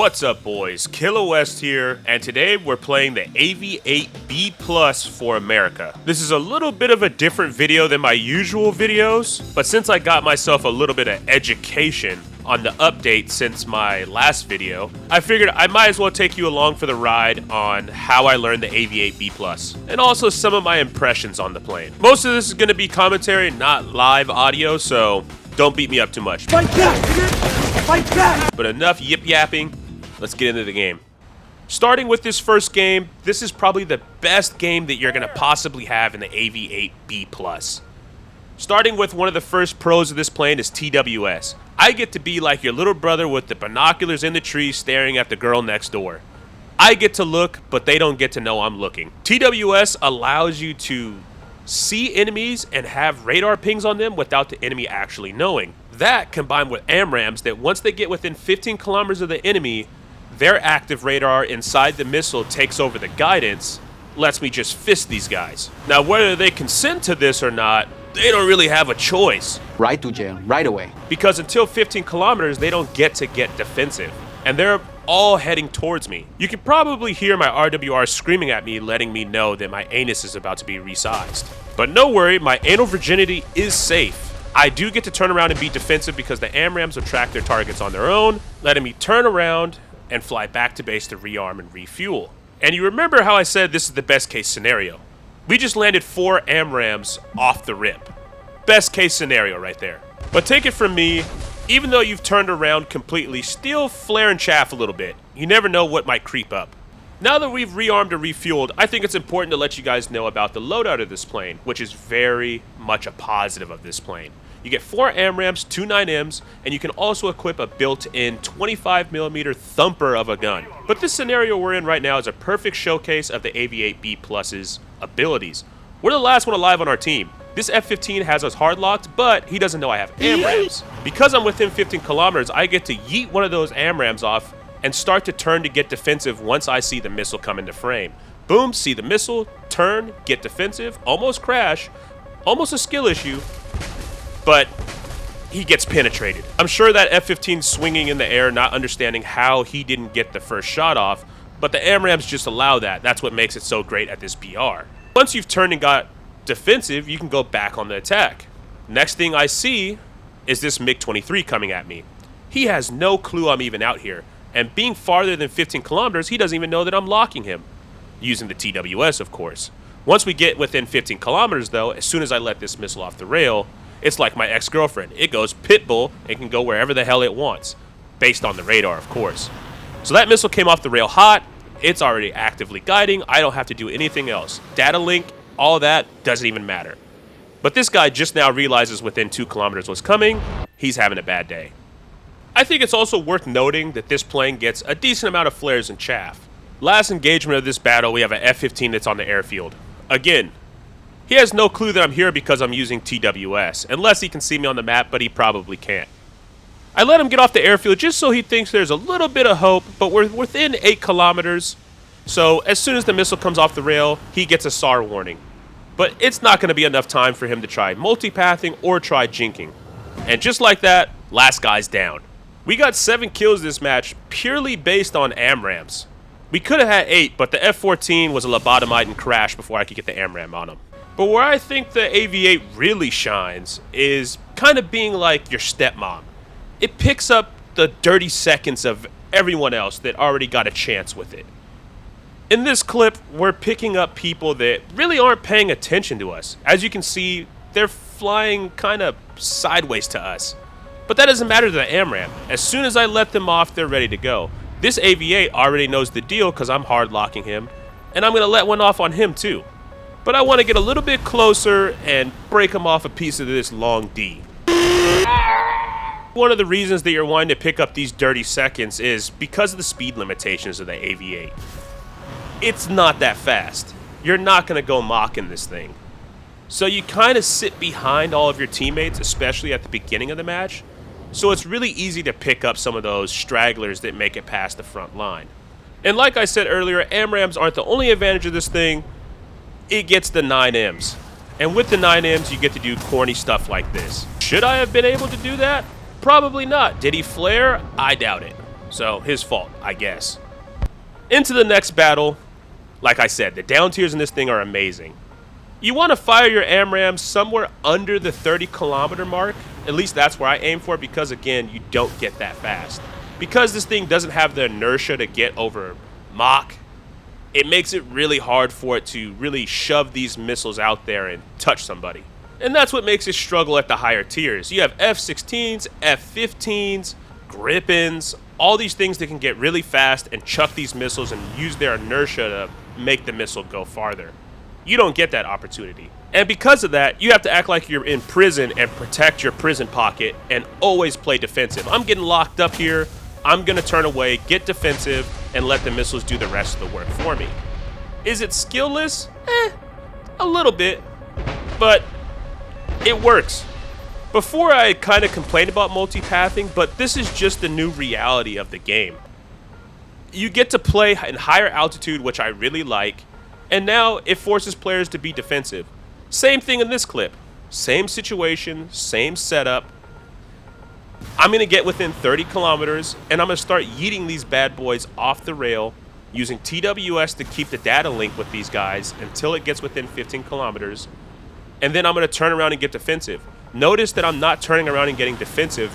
What's up, boys? Kila West here, and today we're playing the AV-8B Plus for America. This is a little bit of a different video than my usual videos, but since I got myself a little bit of education on the update since my last video, I figured I might as well take you along for the ride on how I learned the AV-8B Plus, and also some of my impressions on the plane. Most of this is going to be commentary, not live audio, so don't beat me up too much. Fight back! Fight back! But enough yip-yapping, let's get into the game. Starting with this first game, this is probably the best game that you're going to possibly have in the AV-8B Plus. Starting with one of the first pros of this plane is TWS. I get to be like your little brother with the binoculars in the tree staring at the girl next door. I get to look, but they don't get to know I'm looking. TWS allows you to see enemies and have radar pings on them without the enemy actually knowing. That combined with AMRAAMS, that once they get within 15 kilometers of the enemy, their active radar inside the missile takes over the guidance, lets me just fist these guys. Now, whether they consent to this or not, they don't really have a choice. Right to jail, right away. Because until 15 kilometers, they don't get to get defensive. And they're all heading towards me. You can probably hear my RWR screaming at me, letting me know that my anus is about to be resized. But no worry, my anal virginity is safe. I do get to turn around and be defensive because the AMRAAMS will track their targets on their own, letting me turn around and fly back to base to rearm and refuel. And you remember how I said this is the best case scenario. We just landed 4 AMRAAMS off the rip. Best case scenario right there. But take it from me, even though you've turned around completely, still flare and chaff a little bit. You never know what might creep up. Now that we've rearmed and refueled, I think it's important to let you guys know about the loadout of this plane, which is very much a positive of this plane. You get 4 AMRAAMS, 2 9Ms, and you can also equip a built-in 25mm thumper of a gun. But this scenario we're in right now is a perfect showcase of the AV-8B Plus's abilities. We're the last one alive on our team. This F-15 has us hard-locked, but he doesn't know I have AMRAAMS. Because I'm within 15 kilometers, I get to yeet one of those AMRAAMS off and start to turn to get defensive once I see the missile come into frame. Boom, see the missile, turn, get defensive, almost crash, almost a skill issue, but he gets penetrated. I'm sure that F-15 swinging in the air, not understanding how he didn't get the first shot off, but the AMRAAMS just allow that. That's what makes it so great at this BR. Once you've turned and got defensive, you can go back on the attack. Next thing I see is this MiG-23 coming at me. He has no clue I'm even out here, and being farther than 15 kilometers, he doesn't even know that I'm locking him, using the TWS, of course. Once we get within 15 kilometers, though, as soon as I let this missile off the rail, it's like my ex-girlfriend. It goes pitbull and can go wherever the hell it wants, based on the radar, of course. So that missile came off the rail hot. It's already actively guiding. I don't have to do anything else. Data link, all that doesn't even matter. But this guy just now realizes within 2 kilometers what's coming. He's having a bad day. I think it's also worth noting that this plane gets a decent amount of flares and chaff. Last engagement of this battle, we have an F-15 that's on the airfield. Again, he has no clue that I'm here because I'm using TWS, unless he can see me on the map, but he probably can't. I let him get off the airfield just so he thinks there's a little bit of hope, but we're within 8 kilometers. So as soon as the missile comes off the rail, he gets a SAR warning. But it's not going to be enough time for him to try multipathing or try jinking. And just like that, last guy's down. We got 7 kills this match purely based on AMRAAMS. We could have had 8, but the F-14 was a lobotomite and crashed before I could get the AMRAAM on him. But where I think the AV-8 really shines is kind of being like your stepmom. It picks up the dirty seconds of everyone else that already got a chance with it. In this clip, we're picking up people that really aren't paying attention to us. As you can see, they're flying kind of sideways to us. But that doesn't matter to the AMRAAM. As soon as I let them off, they're ready to go. This AV-8 already knows the deal because I'm hard locking him, and I'm going to let one off on him too. But I want to get a little bit closer and break him off a piece of this long D. One of the reasons that you're wanting to pick up these dirty seconds is because of the speed limitations of the AV-8. It's not that fast. You're not going to go mocking this thing. So you kind of sit behind all of your teammates, especially at the beginning of the match. So it's really easy to pick up some of those stragglers that make it past the front line. And like I said earlier, AMRAAMS aren't the only advantage of this thing. It gets the 9Ms. And with the 9Ms, you get to do corny stuff like this. Should I have been able to do that? Probably not. Did he flare? I doubt it. So his fault, I guess. Into the next battle. Like I said, the down tiers in this thing are amazing. You want to fire your AMRAAMS somewhere under the 30-kilometer mark. At least that's where I aim for, because again, you don't get that fast. Because this thing doesn't have the inertia to get over Mach, it makes it really hard for it to really shove these missiles out there and touch somebody. And that's what makes it struggle at the higher tiers. You have F-16s, F-15s, Gripens, all these things that can get really fast and chuck these missiles and use their inertia to make the missile go farther. You don't get that opportunity. And because of that, you have to act like you're in prison and protect your prison pocket and always play defensive. I'm getting locked up here. I'm going to turn away, get defensive, and let the missiles do the rest of the work for me. Is it skillless? A little bit. But it works. Before, I kind of complained about multipathing, but this is just the new reality of the game. You get to play in higher altitude, which I really like, and now it forces players to be defensive. Same thing in this clip. Same situation, same setup. I'm going to get within 30 kilometers, and I'm going to start yeeting these bad boys off the rail, using TWS to keep the data link with these guys until it gets within 15 kilometers. And then I'm going to turn around and get defensive. Notice that I'm not turning around and getting defensive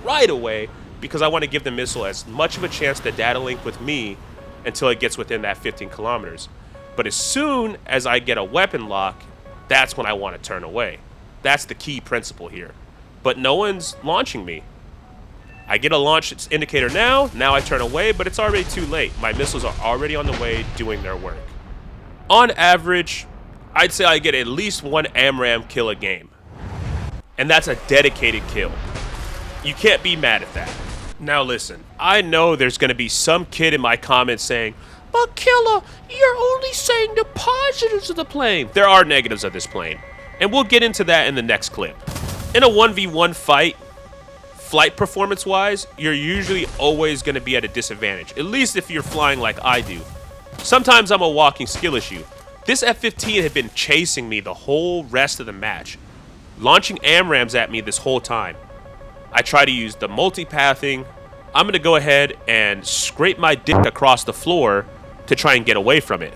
right away, because I want to give the missile as much of a chance to data link with me until it gets within that 15 kilometers. But as soon as I get a weapon lock, that's when I want to turn away. That's the key principle here. But no one's launching me. I get a launch indicator now I turn away, but it's already too late. My missiles are already on the way doing their work. On average, I'd say I get at least one AMRAAM kill a game. And that's a dedicated kill. You can't be mad at that. Now listen, I know there's going to be some kid in my comments saying, "But Kila, you're only saying the positives of the plane." There are negatives of this plane, and we'll get into that in the next clip. In a 1v1 fight, flight performance-wise, you're usually always going to be at a disadvantage, at least if you're flying like I do. Sometimes I'm a walking skill issue. This F-15 had been chasing me the whole rest of the match, launching AMRAAMS at me this whole time. I try to use the multipathing. I'm going to go ahead and scrape my dick across the floor to try and get away from it.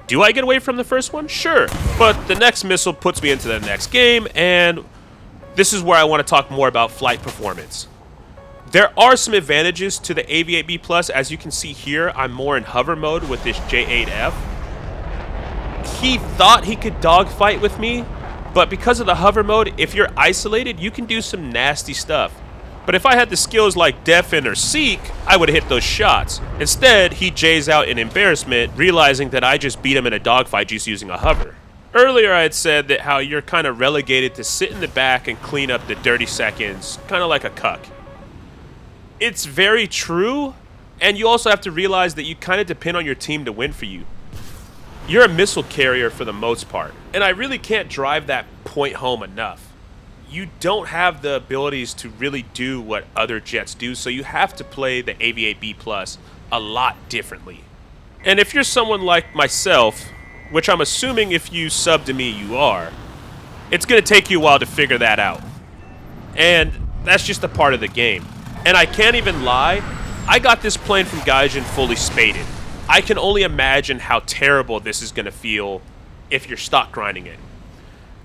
Do I get away from the first one? Sure. But the next missile puts me into the next game, and this is where I want to talk more about flight performance. There are some advantages to the AV-8B Plus. As you can see here, I'm more in hover mode with this J8F. He thought he could dogfight with me, but because of the hover mode, if you're isolated, you can do some nasty stuff. But if I had the skills like Defend or Seek, I would have hit those shots. Instead, he J's out in embarrassment, realizing that I just beat him in a dogfight just using a hover. Earlier, I had said that how you're kind of relegated to sit in the back and clean up the dirty seconds, kind of like a cuck. It's very true, and you also have to realize that you kind of depend on your team to win for you. You're a missile carrier for the most part, and I really can't drive that point home enough. You don't have the abilities to really do what other jets do, so you have to play the AV-8B Plus a lot differently. And if you're someone like myself, which I'm assuming if you sub to me you are, it's going to take you a while to figure that out. And that's just a part of the game. And I can't even lie, I got this plane from Gaijin fully spaded. I can only imagine how terrible this is going to feel if you're stock grinding it.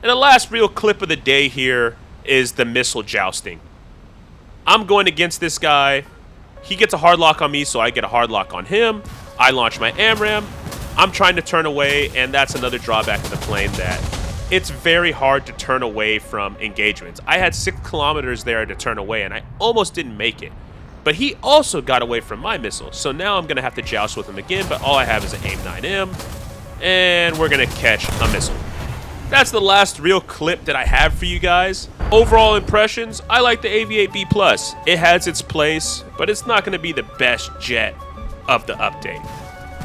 And the last real clip of the day here is the missile jousting. I'm going against this guy. He gets a hard lock on me, so I get a hard lock on him. I launch my AMRAAM. I'm trying to turn away, and that's another drawback of the plane, that it's very hard to turn away from engagements. I had 6 kilometers there to turn away, and I almost didn't make it. But he also got away from my missile, so now I'm going to have to joust with him again, but all I have is an AIM-9M, and we're going to catch a missile. That's the last real clip that I have for you guys. Overall impressions, I like the AV-8B Plus. It has its place, but it's not going to be the best jet of the update.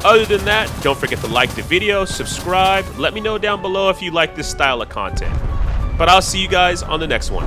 Other than that, don't forget to like the video, subscribe, let me know down below if you like this style of content. But I'll see you guys on the next one.